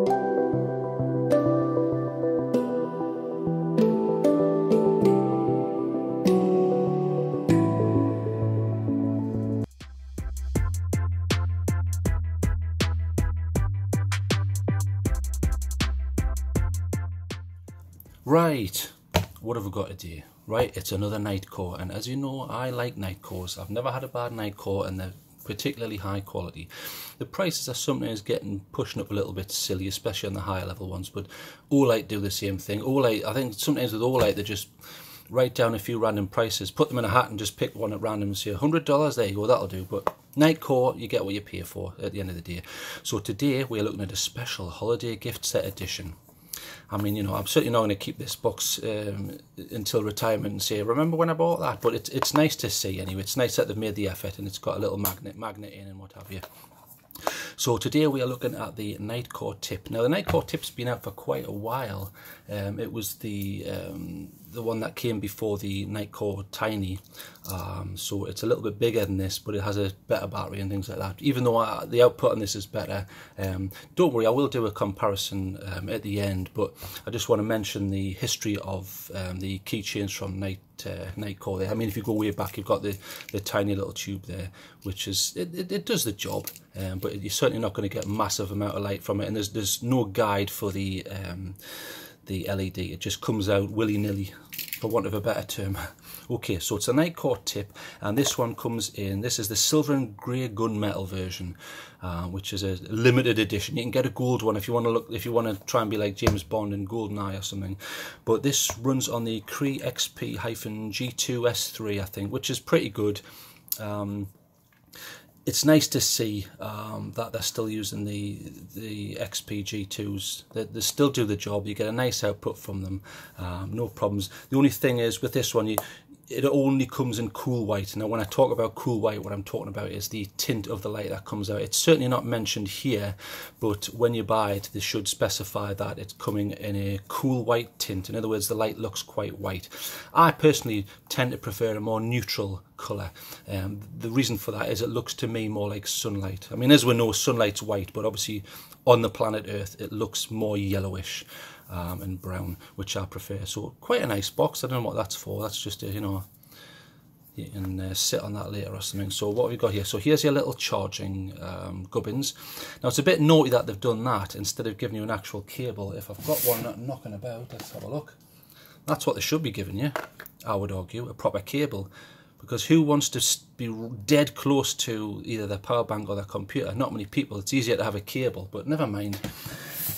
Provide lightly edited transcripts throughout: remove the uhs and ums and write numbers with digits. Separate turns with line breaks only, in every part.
Right, what have we got today? Right, it's another Nitecore, and as you know, I like Nitecores. I've never had a bad Nitecore, and they're particularly high quality. The prices are sometimes getting pushing up a little bit silly, especially on the higher level ones, but Olight do the same thing. Olight, I think sometimes with Olight, they just write down a few random prices, put them in a hat and just pick one at random and say $100, there you go, that'll do. But Nitecore, you get what you pay for at the end of the day. So today we're looking at a special holiday gift set edition. I mean, you know, I'm certainly not going to keep this box until retirement and say, remember when I bought that? But it's nice to see anyway. It's nice that they've made the effort, and it's got a little magnet in and what have you. So today we are looking at the Nitecore Tip. Now the Nitecore Tip's been out for quite a while. It was the one that came before the Nitecore Tini. So it's a little bit bigger than this, but it has a better battery and things like that. Even though the output on this is better, don't worry, I will do a comparison at the end. But I just want to mention the history of the keychains from Nitecore there. I mean, if you go way back, you've got the tiny little tube there, which is it does the job, but you're certainly not going to get a massive amount of light from it. And there's no guide for the LED. It just comes out willy-nilly, for want of a better term. Okay, so it's a Nitecore Tip, and this one comes in. This is the silver and grey gunmetal version, which is a limited edition. You can get a gold one if you want to look. If you want to try and be like James Bond in GoldenEye or something. But this runs on the Cree XP-G2S3, I think, which is pretty good. It's nice to see that they're still using the XP-G2s. They still do the job. You get a nice output from them, no problems. The only thing is with this one, it only comes in cool white. Now when I talk about cool white, what I'm talking about is the tint of the light that comes out. It's certainly not mentioned here, but when you buy it, they should specify that it's coming in a cool white tint. In other words, the light looks quite white. I personally tend to prefer a more neutral colour. The reason for that is it looks to me more like sunlight. I mean, as we know, sunlight's white, but obviously on the planet Earth it looks more yellowish and brown, which I prefer. So quite a nice box. I don't know what that's for. That's just a, you know, you can sit on that later or something. So what have we got here? So here's your little charging gubbins. Now it's a bit naughty that they've done that instead of giving you an actual cable. If I've got one knocking about, let's have a look. That's what they should be giving you, I would argue, a proper cable. Because who wants to be dead close to either their power bank or their computer? Not many people. It's easier to have a cable, but never mind.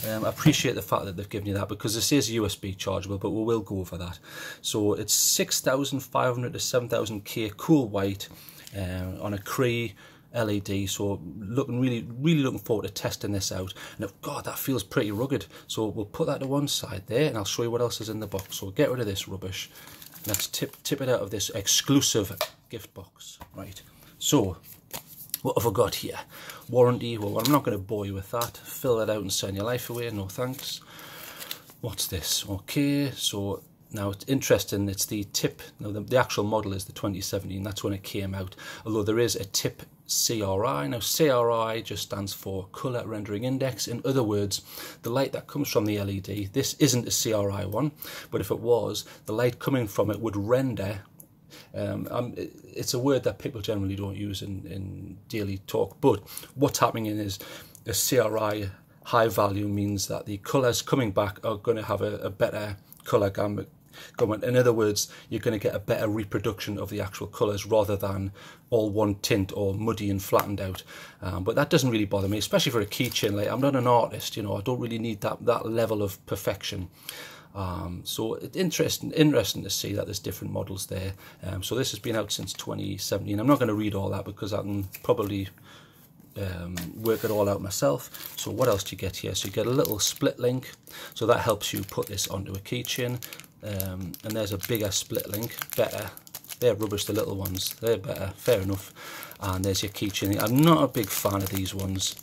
I appreciate the fact that they've given you that, because it says USB chargeable, but we will go over that. So it's 6,500 to 7,000K cool white on a Cree LED. So really looking forward to testing this out. And God, that feels pretty rugged. So we'll put that to one side there, and I'll show you what else is in the box. So get rid of this rubbish. Let's tip it out of this exclusive gift box. Right, so what have I got here? Warranty. Well, I'm not going to bore you with that. Fill that out and sign your life away. No thanks. What's this? Okay, so now it's interesting. It's the Tip. Now the actual model is the 2017. That's when it came out. Although there is a Tip CRI. Now CRI just stands for Colour Rendering Index. In other words, the light that comes from the LED, this isn't a CRI one, but if it was, the light coming from it would render. It's a word that people generally don't use in daily talk, but what's happening is a CRI high value means that the colours coming back are going to have a better colour gamut. In other words, you're going to get a better reproduction of the actual colours rather than all one tint or muddy and flattened out. But that doesn't really bother me, especially for a keychain. Like, I'm not an artist, you know, I don't really need that level of perfection. So it's interesting to see that there's different models there. So this has been out since 2017. I'm not going to read all that because I can probably work it all out myself. So what else do you get here? So you get a little split link, so that helps you put this onto a keychain. And there's a bigger split link, better. They're rubbish, the little ones, they're better, fair enough. And there's your keychain. I'm not a big fan of these ones.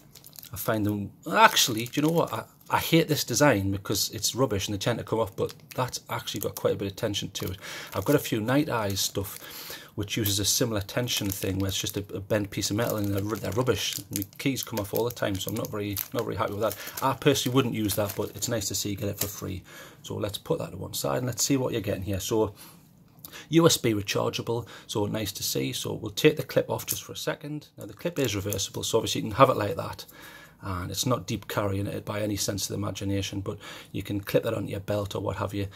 I find them, actually, do you know what? I hate this design because it's rubbish and they tend to come off, but that's actually got quite a bit of attention to it. I've got a few Night Eyes stuff which uses a similar tension thing where it's just a bent piece of metal and they're rubbish. My keys come off all the time, so I'm not very happy with that. I personally wouldn't use that, but it's nice to see you get it for free. So let's put that to one side and let's see what you're getting here. So USB rechargeable, so nice to see. So we'll take the clip off just for a second. Now the clip is reversible, so obviously you can have it like that, and it's not deep carrying it by any sense of the imagination, but you can clip that onto your belt or what have you.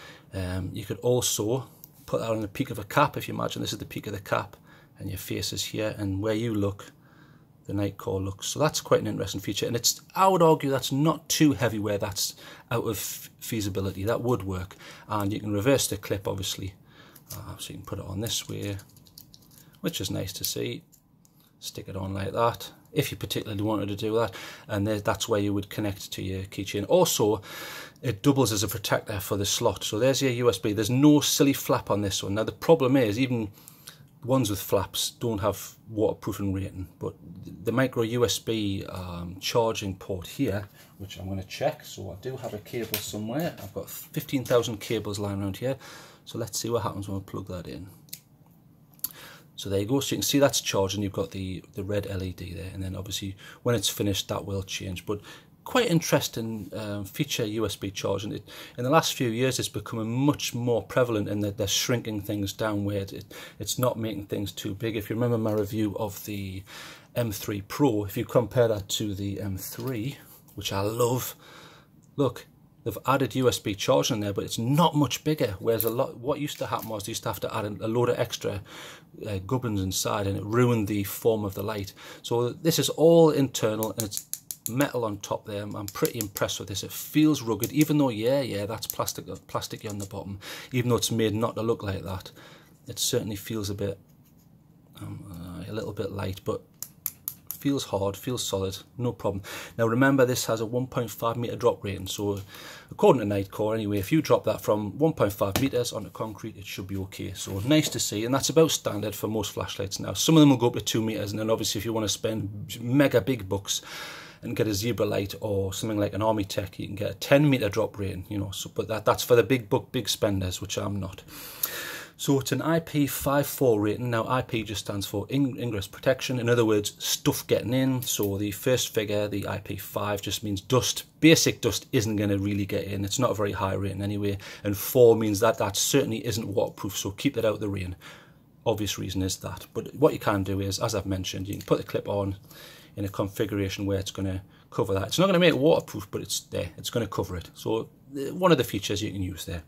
You could also put that on the peak of a cap. If you imagine this is the peak of the cap and your face is here, and where you look, the Nitecore looks. So that's quite an interesting feature, and it's, I would argue that's not too heavy where that's out of feasibility. That would work, and you can reverse the clip obviously. So you can put it on this way, which is nice to see. Stick it on like that, if you particularly wanted to do that, and that's where you would connect to your keychain. Also, it doubles as a protector for the slot. So there's your USB. There's no silly flap on this one. Now the problem is, even ones with flaps don't have waterproofing rating, but the micro USB charging port here, which I'm going to check. So I do have a cable somewhere. I've got 15,000 cables lying around here. So let's see what happens when we plug that in. So there you go. So you can see that's charged, and you've got the red LED there. And then obviously when it's finished, that will change. But quite interesting feature, USB charging. In the last few years, it's becoming much more prevalent in that they're shrinking things down where it's not making things too big. If you remember my review of the M3 Pro, if you compare that to the M3, which I love, look, they've added USB charging in there, but it's not much bigger. Whereas what used to happen was they used to have to add a load of extra gubbins inside, and it ruined the form of the light. So this is all internal, and it's metal on top there. I'm pretty impressed with this. It feels rugged, even though yeah, that's plasticky on the bottom. Even though it's made not to look like that, it certainly feels a bit, a little bit light, but feels hard, feels solid, no problem. Now remember, this has a 1.5 meter drop rating, so according to Nitecore anyway, if you drop that from 1.5 meters onto concrete, it should be okay. So nice to see, and that's about standard for most flashlights now. Some of them will go up to 2 meters, and then obviously if you want to spend mega big bucks and get a zebra light or something like an Army Tech, you can get a 10 meter drop rating, you know. So, but that's for the big spenders, which I'm not. So it's an IP54 rating. Now IP just stands for ingress protection. In other words, stuff getting in. So the first figure, the IP5, just means dust. Basic dust isn't going to really get in. It's not a very high rating anyway. And 4 means that certainly isn't waterproof. So keep that out of the rain. Obvious reason is that. But what you can do is, as I've mentioned, you can put the clip on in a configuration where it's going to cover that. It's not going to make it waterproof, but it's there. It's going to cover it. So one of the features you can use there.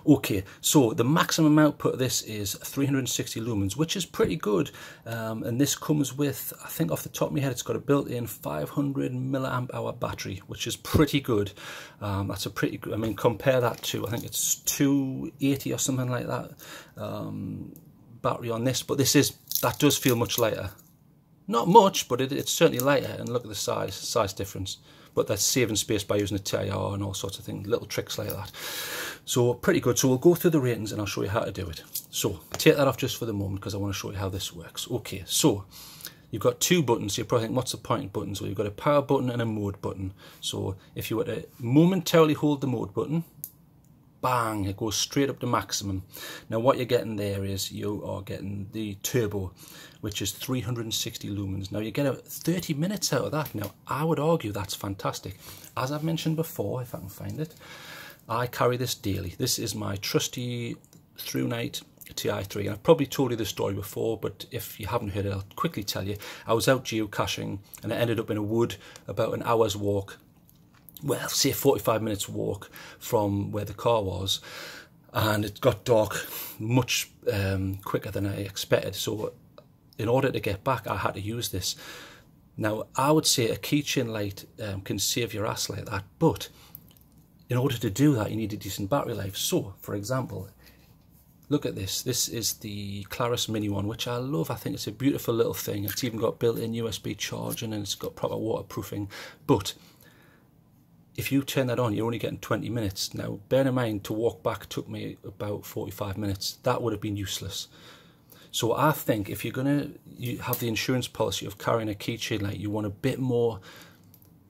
Okay, so the maximum output of this is 360 lumens, which is pretty good. And this comes with, I think off the top of my head, it's got a built-in 500 milliamp hour battery, which is pretty good. That's a pretty good, I mean, compare that to, I think it's 280 or something like that battery on this. But that does feel much lighter. Not much, but it's certainly lighter. And look at the size difference. But that's saving space by using a TIR and all sorts of things, little tricks like that. So pretty good. So we'll go through the ratings and I'll show you how to do it. So take that off just for the moment because I want to show you how this works. Okay, so you've got 2 buttons. You're probably thinking, what's the point of buttons? Well, you've got a power button and a mode button. So if you were to momentarily hold the mode button, bang, it goes straight up to maximum. Now what you're getting there is you are getting the turbo, which is 360 lumens. Now you get 30 minutes out of that. Now I would argue that's fantastic. As I've mentioned before, if I can find it, I carry this daily. This is my trusty ThruNite TI3, and I've probably told you this story before, but if you haven't heard it, I'll quickly tell you. I was out geocaching and I ended up in a wood about an hour's walk, well, say 45 minutes walk from where the car was, and it got dark much quicker than I expected. So in order to get back, I had to use this. Now, I would say a keychain light can save your ass like that, but in order to do that, you need a decent battery life. So, for example, look at this. This is the Claris Mini one, which I love. I think it's a beautiful little thing. It's even got built-in USB charging and it's got proper waterproofing. But if you turn that on, you're only getting 20 minutes. Now, bear in mind, to walk back took me about 45 minutes. That would have been useless. So I think if you're going to have the insurance policy of carrying a keychain light, you want a bit more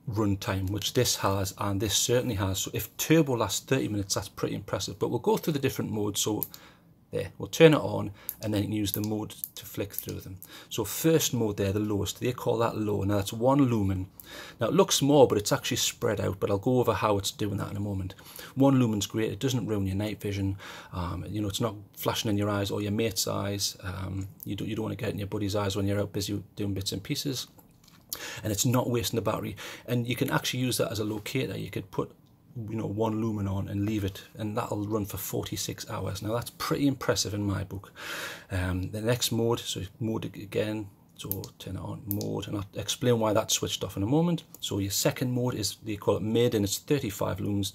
runtime, which this has, and this certainly has. So if turbo lasts 30 minutes, that's pretty impressive. But we'll go through the different modes. So There, we'll turn it on, and then you can use the mode to flick through them. So first mode there, the lowest, they call that low. Now that's 1 lumen. Now it looks small, but it's actually spread out, but I'll go over how it's doing that in a moment. 1 lumen's great, it doesn't ruin your night vision. You know, it's not flashing in your eyes or your mate's eyes. You don't want to get in your buddy's eyes when you're out busy doing bits and pieces. And it's not wasting the battery. And you can actually use that as a locator. You could put, you know, 1 lumen on and leave it, and that'll run for 46 hours. Now that's pretty impressive in my book. The next mode, so mode again, so turn it on, mode, and I'll explain why that's switched off in a moment. So your second mode is, they call it mid, and it's 35 lumens.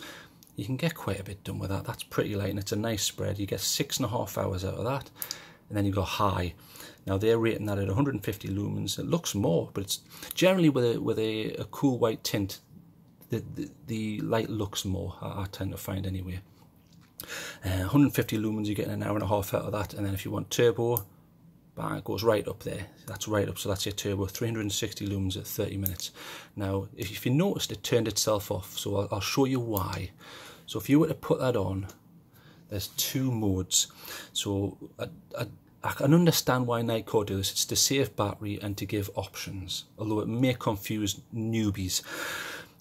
You can get quite a bit done with that. That's pretty light, and it's a nice spread. You get 6.5 hours out of that. And then you go high. Now they're rating that at 150 lumens. It looks more, but it's generally with a cool white tint, the light looks more, I tend to find anyway. 150 lumens, you're getting an hour and a half out of that. And then if you want turbo, bang, it goes right up there. That's right up, so that's your turbo, 360 lumens at 30 minutes. Now, if you noticed, it turned itself off, so I'll show you why. So if you were to put that on, there's 2 modes. So I can understand why Nitecore do this. It's to save battery and to give options, although it may confuse newbies.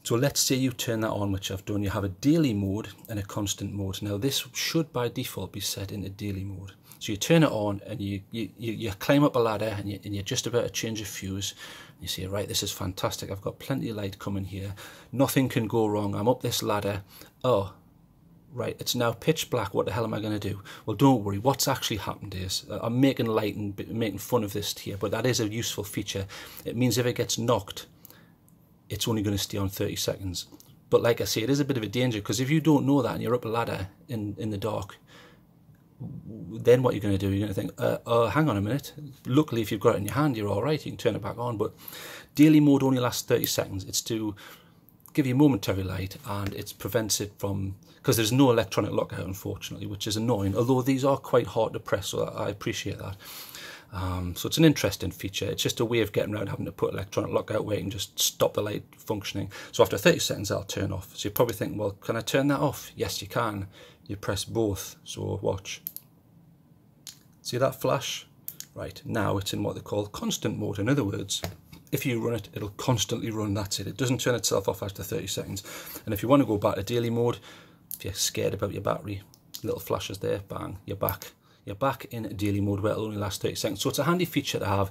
So let's say you turn that on, which I've done. You have a daily mode and a constant mode. Now this should by default be set into daily mode. So you turn it on and you climb up a ladder, and you're just about to change a fuse. You say, right, this is fantastic. I've got plenty of light coming here. Nothing can go wrong. I'm up this ladder. Oh, right, it's now pitch black. What the hell am I going to do? Well, don't worry. What's actually happened is, I'm making light and making fun of this here, but that is a useful feature. It means if it gets knocked, it's only going to stay on 30 seconds. But like I say, it is a bit of a danger, because if you don't know that and you're up a ladder in the dark, then what you're going to do, you're going to think, oh, hang on a minute. Luckily, if you've got it in your hand, you're all right. You can turn it back on. But daily mode only lasts 30 seconds. It's to give you momentary light, and it prevents it from, because there's no electronic lockout, unfortunately, which is annoying, although these are quite hard to press, so I appreciate that. So it's an interesting feature. It's just a way of getting around having to put electronic lockout where you can just stop the light functioning. So after 30 seconds, I'll turn off. So you're probably thinking, well, can I turn that off? Yes, you can. You press both. So watch. See that flash? Right, now it's in what they call constant mode. In other words, if you run it, it'll constantly run. That's it. It doesn't turn itself off after 30 seconds. And if you want to go back to daily mode, if you're scared about your battery, little flashes there, bang, you're back. You're back in daily mode where it'll only last 30 seconds. So it's a handy feature to have,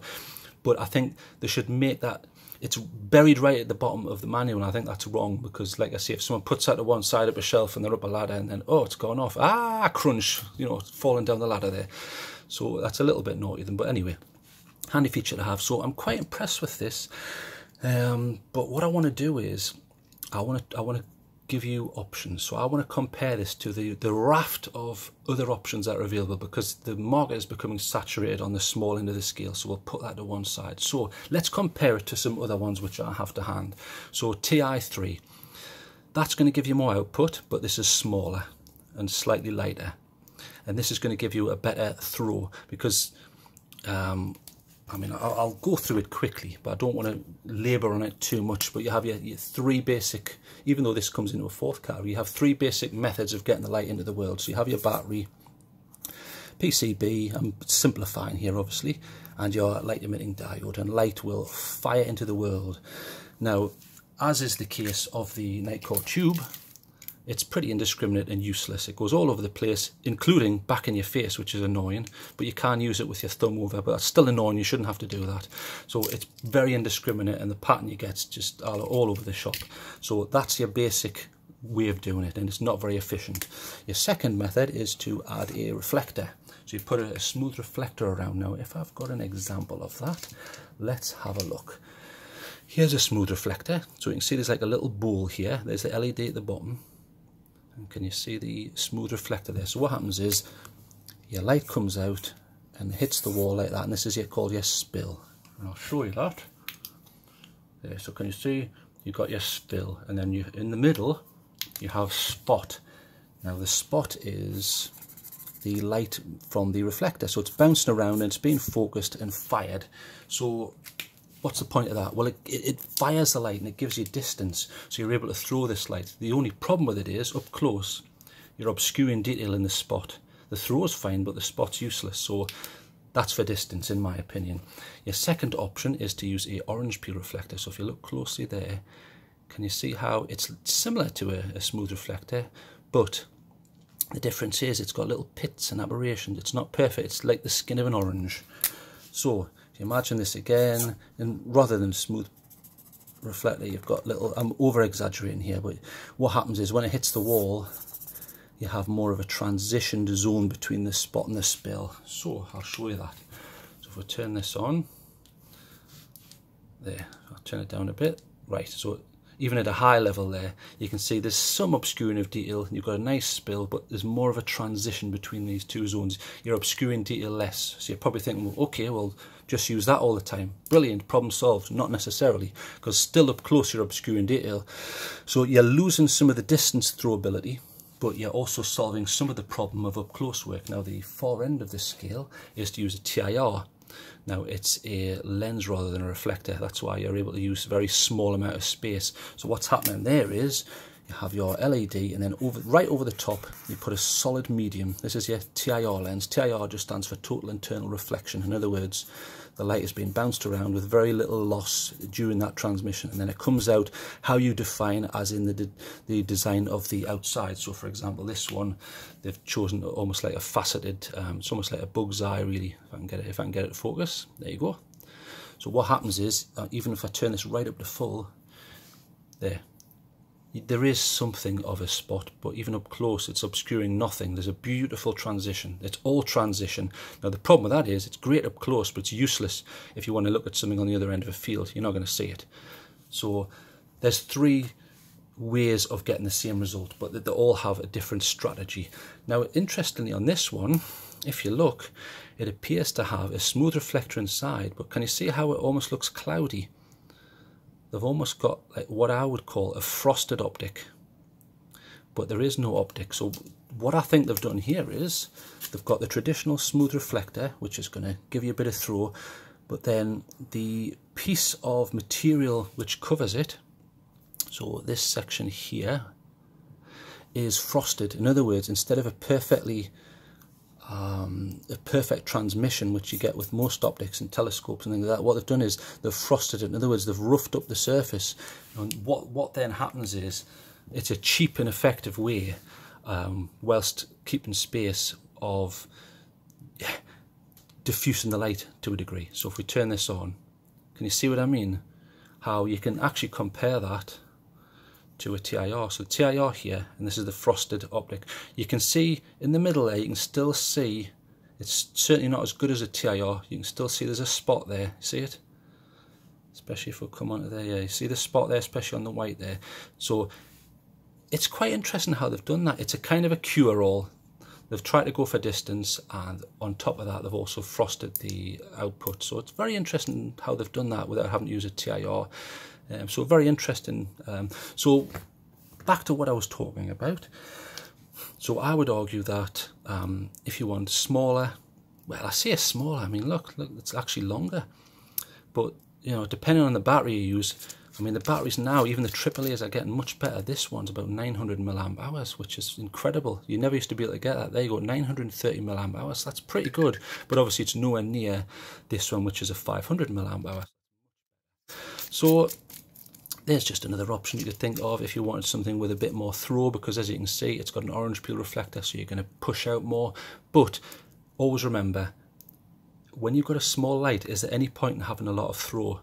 but I think they should make that, it's buried right at the bottom of the manual, and I think that's wrong, because like I say, if someone puts that to one side of a shelf and they're up a ladder and then, oh, it's gone off, crunch, you know, falling down the ladder there. So that's a little bit naughty of them, but anyway, handy feature to have. So I'm quite impressed with this, but what I want to do is, I want to give you options. So I want to compare this to the raft of other options that are available, because the market is becoming saturated on the small end of the scale. So we'll put that to one side. So let's compare it to some other ones which I have to hand. So TI3, that's going to give you more output, but this is smaller and slightly lighter, and this is going to give you a better throw, because I mean, I'll go through it quickly, but I don't want to labour on it too much. But you have your 3 basic, even though this comes into a 4th category, you have 3 basic methods of getting the light into the world. So you have your battery, PCB, I'm simplifying here obviously, and your light emitting diode, and light will fire into the world. Now, as is the case of the Nitecore tube, it's pretty indiscriminate and useless. It goes all over the place, including back in your face, which is annoying, but you can use it with your thumb over, but that's still annoying. You shouldn't have to do that. So it's very indiscriminate, and the pattern you get is just all over the shop. So that's your basic way of doing it, and it's not very efficient. Your second method is to add a reflector. So you put a smooth reflector around. Now, if I've got an example of that, let's have a look. Here's a smooth reflector. So you can see there's like a little bowl here. There's the LED at the bottom. And can you see the smooth reflector there? So what happens is your light comes out and hits the wall like that, and this is called your spill. And I'll show you that. There, so can you see you've got your spill, and then you in the middle you have spot. Now the spot is the light from the reflector, so it's bouncing around and it's being focused and fired. So what's the point of that? Well, it fires the light and it gives you distance, so you're able to throw this light. The only problem with it is, up close, you're obscuring detail in the spot. The throw's fine, but the spot's useless. So that's for distance, in my opinion. Your second option is to use a orange peel reflector. So if you look closely there, can you see how it's similar to a smooth reflector, but the difference is it's got little pits and aberrations. It's not perfect. It's like the skin of an orange. So if you imagine this again, and rather than smooth reflector, you've got little, I'm over exaggerating here, but what happens is when it hits the wall, you have more of a transitioned zone between the spot and the spill. So I'll show you that. So if we turn this on, there, I'll turn it down a bit. Right, so even at a high level there, you can see there's some obscuring of detail. You've got a nice spill, but there's more of a transition between these two zones. You're obscuring detail less. So you're probably thinking, well, okay, well, just use that all the time. Brilliant, problem solved. Not necessarily, because still up close you're obscuring detail. So you're losing some of the distance throwability, but you're also solving some of the problem of up close work. Now the far end of this scale is to use a TIR. Now it's a lens rather than a reflector. That's why you're able to use a very small amount of space. So what's happening there is you have your LED, and then right over the top you put a solid medium. This is your TIR lens. TIR just stands for total internal reflection. In other words, the light is being bounced around with very little loss during that transmission, and then it comes out how you define as in the design of the outside. So for example, this one, they've chosen almost like a faceted, it's almost like a bug's eye really, if I can get it to focus. There you go. So what happens is, even if I turn this right up to full, there is something of a spot, but even up close it's obscuring nothing. There's a beautiful transition. It's all transition. Now the problem with that is it's great up close, but it's useless if you want to look at something on the other end of a field. You're not going to see it. So there's three ways of getting the same result, but they all have a different strategy. Now interestingly on this one, if you look, it appears to have a smooth reflector inside, but can you see how it almost looks cloudy? They've almost got like what I would call a frosted optic, but there is no optic. So what I think they've done here is they've got the traditional smooth reflector, which is going to give you a bit of throw, but then the piece of material which covers it, so this section here, is frosted. In other words, instead of a perfect transmission, which you get with most optics and telescopes and things like that, what they've done is they've frosted it. In other words, they've roughed up the surface. And what then happens is it's a cheap and effective way, whilst keeping space, of diffusing the light to a degree. So if we turn this on, can you see what I mean? How you can actually compare that to a TIR. So TIR here, and this is the frosted optic. You can see in the middle there, you can still see, it's certainly not as good as a TIR. You can still see there's a spot there. See it? Especially if we come onto there, yeah, you see the spot there, especially on the white there. So it's quite interesting how they've done that. It's a kind of a cure-all. They've tried to go for distance, and on top of that they've also frosted the output. So it's very interesting how they've done that without having to use a TIR. So very interesting. So back to what I was talking about. So I would argue that if you want smaller, well, I say smaller, I mean look, it's actually longer. But you know, depending on the battery you use, I mean the batteries now, even the AAAs are getting much better. This one's about 900 milliamp hours, which is incredible. You never used to be able to get that. There you go, 930 milliamp hours. That's pretty good. But obviously it's nowhere near this one, which is a 500 milliamp hour. So there's just another option you could think of if you wanted something with a bit more throw, because as you can see, it's got an orange peel reflector, so you're going to push out more. But always remember, when you've got a small light, is there any point in having a lot of throw?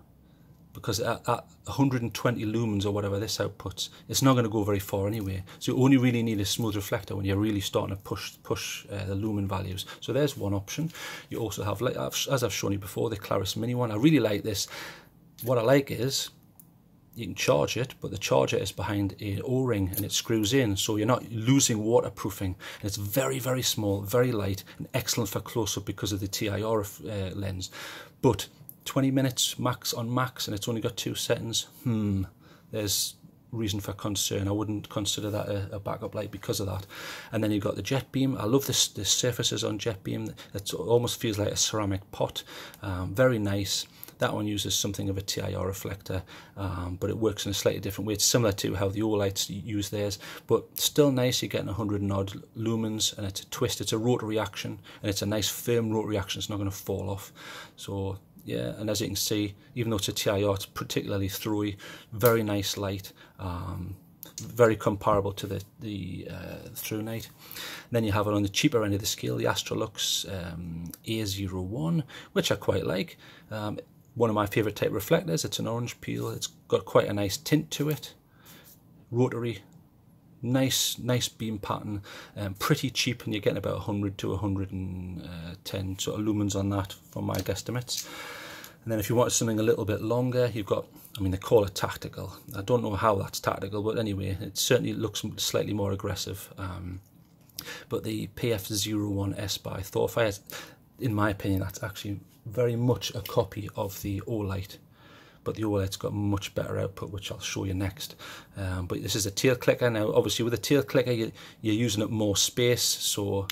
Because at 120 lumens or whatever this outputs, it's not going to go very far anyway. So you only really need a smooth reflector when you're really starting to push the lumen values. So there's one option. You also have, like, as I've shown you before, the Claris Mini one. I really like this. What I like is you can charge it, but the charger is behind an O-ring and it screws in, so you're not losing waterproofing. And it's very, very small, very light, and excellent for close-up because of the TIR lens. But 20 minutes max on max, and it's only got 2 settings. There's reason for concern. I wouldn't consider that a backup light because of that. And then you've got the jet beam. I love the surfaces on jet beam. It almost feels like a ceramic pot. Very nice. That one uses something of a TIR reflector, but it works in a slightly different way. It's similar to how the Olights use theirs, but still nice. You're getting 100 and odd lumens, and it's a twist. It's a rotary action, and it's a nice firm rotary action. It's not going to fall off. So yeah, and as you can see, even though it's a TIR, it's particularly throwy. Very nice light. Very comparable to the Through Night. Then you have it on the cheaper end of the scale, the Astrolux A01, which I quite like. One of my favourite type reflectors. It's an orange peel. It's got quite a nice tint to it. Rotary, nice beam pattern. Pretty cheap, and you're getting about 100 to 110 sort of lumens on that from my guesstimates. And then if you want something a little bit longer, you've got, I mean, they call it tactical. I don't know how that's tactical, but anyway, it certainly looks slightly more aggressive. But the PF01S by Thorfire, in my opinion, that's actually very much a copy of the Olight. But the Olight's got much better output, which I'll show you next. But this is a tail clicker. Now, obviously, with a tail clicker, you're using up more space, so...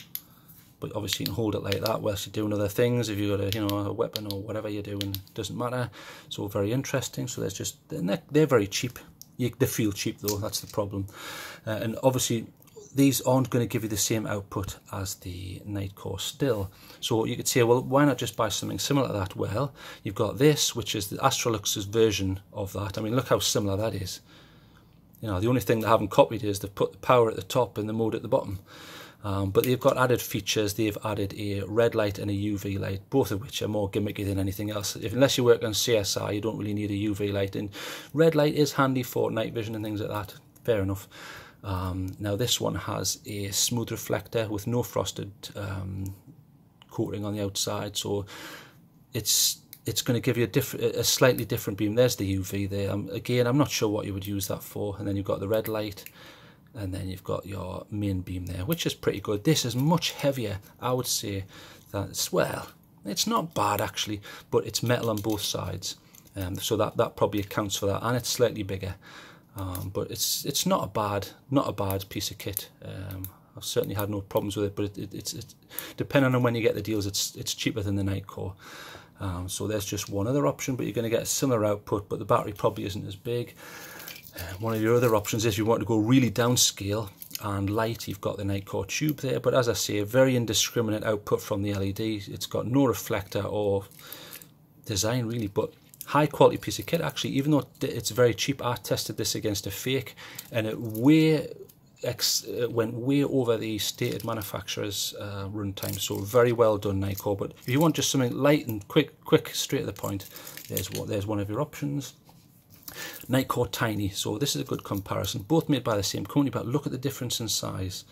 But obviously you can hold it like that whilst you're doing other things. If you've got a, you know, a weapon or whatever you're doing, it doesn't matter. So very interesting. So there's just, they're very cheap. They feel cheap though, that's the problem. And obviously these aren't going to give you the same output as the Nitecore still. So you could say, well, why not just buy something similar to that? Well, you've got this, which is the Astrolux's version of that. I mean, look how similar that is. You know, the only thing they haven't copied is they've put the power at the top and the mode at the bottom. But they've got added features. They've added a red light and a UV light, both of which are more gimmicky than anything else. Unless you work on CSI, you don't really need a UV light. And red light is handy for night vision and things like that. Fair enough. Now this one has a smooth reflector with no frosted coating on the outside, so it's going to give you a slightly different beam. There's the UV there. Again, I'm not sure what you would use that for. And then you've got the red light. And then you've got your main beam there, which is pretty good. This is much heavier, I would say. Well, it's not bad actually, but it's metal on both sides, so that probably accounts for that. And it's slightly bigger, but it's not a bad piece of kit. I've certainly had no problems with it, but it's depending on when you get the deals, it's cheaper than the Nitecore. So there's just one other option, but you're going to get a similar output, but the battery probably isn't as big. One of your other options is if you want to go really downscale and light, you've got the Nitecore tube there, but as I say, a very indiscriminate output from the LED. It's got no reflector or design really, but high quality piece of kit actually. Even though it's very cheap, I tested this against a fake, and it went way over the stated manufacturer's runtime. So very well done, Nitecore. But if you want just something light and quick, straight to the point, there's one of your options. Nitecore Tini. So this is a good comparison. Both made by the same company, but look at the difference in size.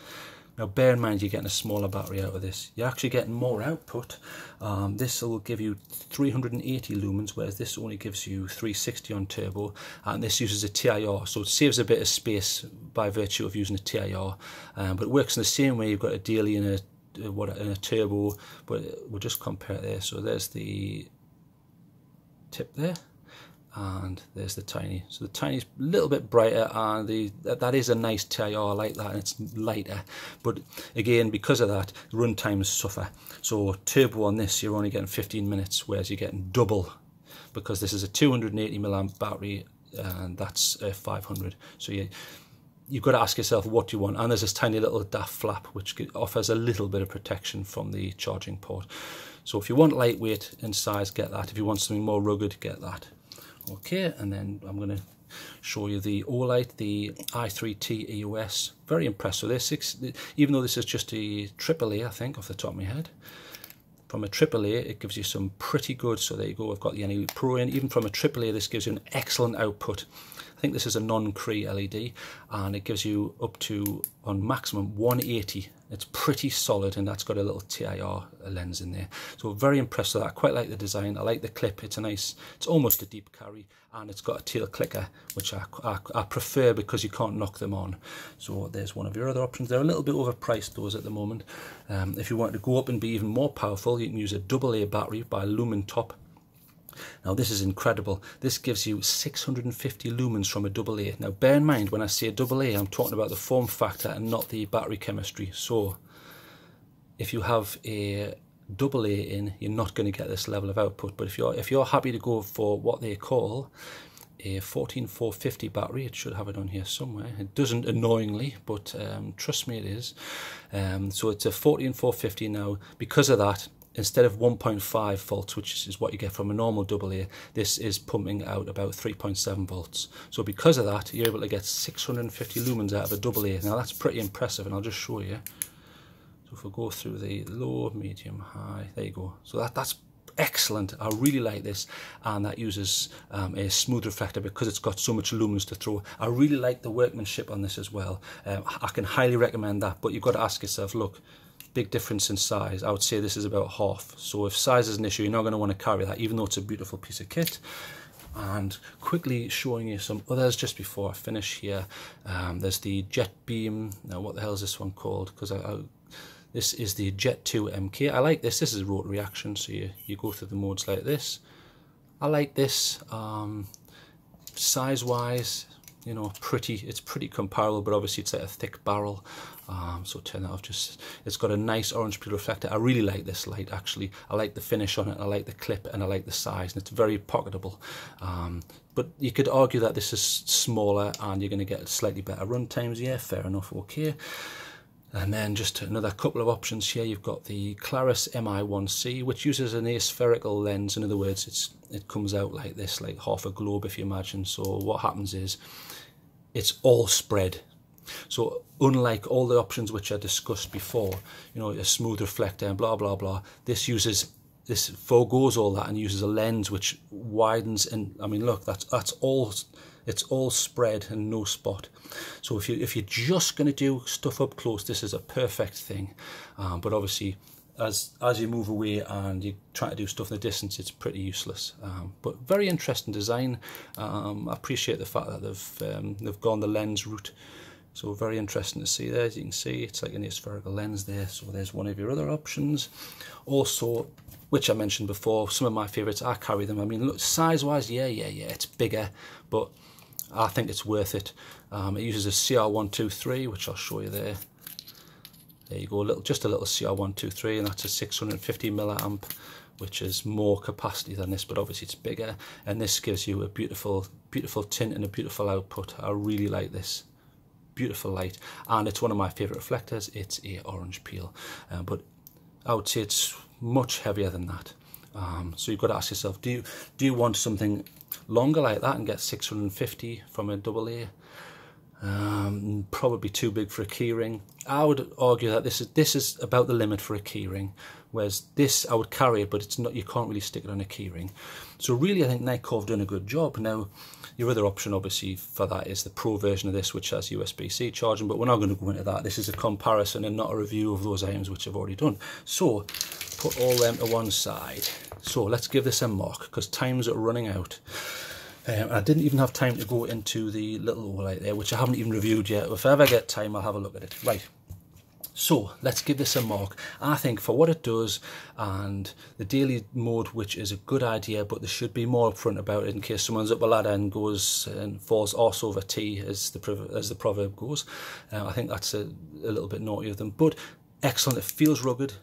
Now bear in mind you're getting a smaller battery out of this. You're actually getting more output. This will give you 380 lumens, whereas this only gives you 360 on turbo, and this uses a TIR, so it saves a bit of space by virtue of using a TIR. But it works in the same way. You've got a daily and a turbo, but we'll just compare it there. So there's the tip there, and there's the Tini. So the Tini's a little bit brighter, and that is a nice TIR. I like that, and it's lighter. But again, because of that, run times suffer. So turbo on this, you're only getting 15 minutes, whereas you're getting double, because this is a 280 milliamp battery, and that's 500. So you've got to ask yourself, what do you want? And there's this tiny little DAF flap, which offers a little bit of protection from the charging port. So if you want lightweight in size, get that. If you want something more rugged, get that. Okay, and then I'm going to show you the Olight, the i3T EOS. Very impressed with this. Even though this is just a AAA, I think, off the top of my head. From a AAA, it gives you some pretty good, so there you go, I've got the NE Pro in. Even from a AAA, this gives you an excellent output. I think this is a non-Cree LED, and it gives you up to, on maximum, 180. It's pretty solid, and that's got a little TIR lens in there. So very impressed with that. I quite like the design. I like the clip. It's a nice, it's almost a deep carry, and it's got a tail clicker, which I prefer because you can't knock them on. So there's one of your other options. They're a little bit overpriced, those, at the moment. If you want to go up and be even more powerful, you can use a AA battery by Lumen Top. Now this is incredible. This gives you 650 lumens from a AA. Now bear in mind, when I say AA, I'm talking about the form factor and not the battery chemistry. So if you have a AA in, you're not going to get this level of output. But if you're happy to go for what they call a 14450 battery, it should have it on here somewhere. It doesn't, annoyingly, but trust me, it is. So it's a 14450 now. Because of that, instead of 1.5 volts, which is what you get from a normal AA, this is pumping out about 3.7 volts. So because of that, you're able to get 650 lumens out of a AA. Now that's pretty impressive, and I'll just show you. So if we go through the low, medium, high, there you go. So that's excellent. I really like this, and that uses a smooth reflector because it's got so much lumens to throw. I really like the workmanship on this as well. I can highly recommend that, but you've got to ask yourself, look, big difference in size. I would say this is about half. So if size is an issue, you're not going to want to carry that, even though it's a beautiful piece of kit. And quickly showing you some others just before I finish here. There's the Jet Beam. Now, what the hell is this one called? Because this is the Jet 2 MK. I like this. This is rotary action, so you go through the modes like this. I like this. Size-wise, you know, it's pretty comparable, but obviously it's like a thick barrel. So turn that off. It's got a nice orange peel reflector. I really like this light, actually. I like the finish on it, I like the clip, and I like the size, and it's very pocketable. But you could argue that this is smaller and you're going to get slightly better run times. Yeah, fair enough, okay. And then just another couple of options here. You've got the Claris MI1C, which uses an aspherical lens. In other words, it comes out like this, like half a globe, if you imagine. So what happens is it's all spread. So unlike all the options which I discussed before, you know, a smooth reflector and blah blah blah, this forgoes all that and uses a lens which widens. And I mean, look, that's all. It's all spread and no spot. So if you're just going to do stuff up close, this is a perfect thing. But obviously, as you move away and you try to do stuff in the distance, it's pretty useless. But very interesting design. I appreciate the fact that they've gone the lens route. So very interesting to see there. As you can see, it's like an aspherical lens there. So there's one of your other options. Also, which I mentioned before, some of my favourites, I carry them. I mean, look, size-wise, yeah, it's bigger, but I think it's worth it. It uses a CR123, which I'll show you there. There you go, just a little CR123, and that's a 650 milliamp, which is more capacity than this, but obviously it's bigger. And this gives you a beautiful, beautiful tint and a beautiful output. I really like this. Beautiful light, and it's one of my favourite reflectors. It's a orange peel, but I would say it's much heavier than that. So you've got to ask yourself, do you want something longer like that and get 650 from a AA? Probably too big for a keyring. I would argue that this is about the limit for a keyring, whereas this I would carry it, but it's not. You can't really stick it on a keyring. So really, I think Nitecore have done a good job. Now, your other option, obviously, for that is the Pro version of this, which has USB-C charging, but we're not going to go into that. This is a comparison and not a review of those items which I've already done. So, put all them to one side. So, let's give this a mock, because time's running out. I didn't even have time to go into the little light there, which I haven't even reviewed yet. If I ever get time, I'll have a look at it. Right. So let's give this a mark. I think for what it does and the daily mode, which is a good idea, but there should be more upfront about it in case someone's up a ladder and goes and falls arse over tea, as the proverb goes. I think that's a little bit naughty of them, but excellent. It feels rugged.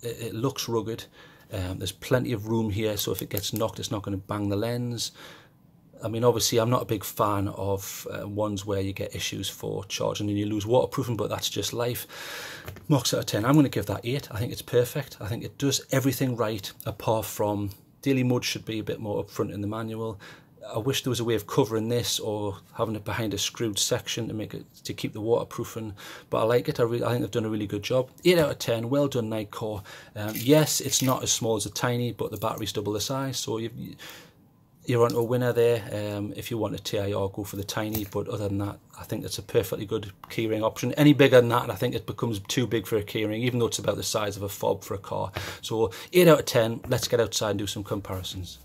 It looks rugged. There's plenty of room here, so if it gets knocked, it's not going to bang the lens. I mean, obviously, I'm not a big fan of ones where you get issues for charging and you lose waterproofing, but that's just life. Marks out of 10. I'm going to give that 8. I think it's perfect. I think it does everything right, apart from daily mode should be a bit more upfront in the manual. I wish there was a way of covering this or having it behind a screwed section to make it to keep the waterproofing. But I like it. I think they've done a really good job. 8 out of 10. Well done, Nitecore. Yes, it's not as small as a tiny, but the battery's double the size, so you're onto a winner there. If you want a TIR, go for the tiny, but other than that, I think it's a perfectly good keyring option. Any bigger than that, and I think it becomes too big for a keyring, even though it's about the size of a fob for a car. So 8 out of 10. Let's get outside and do some comparisons.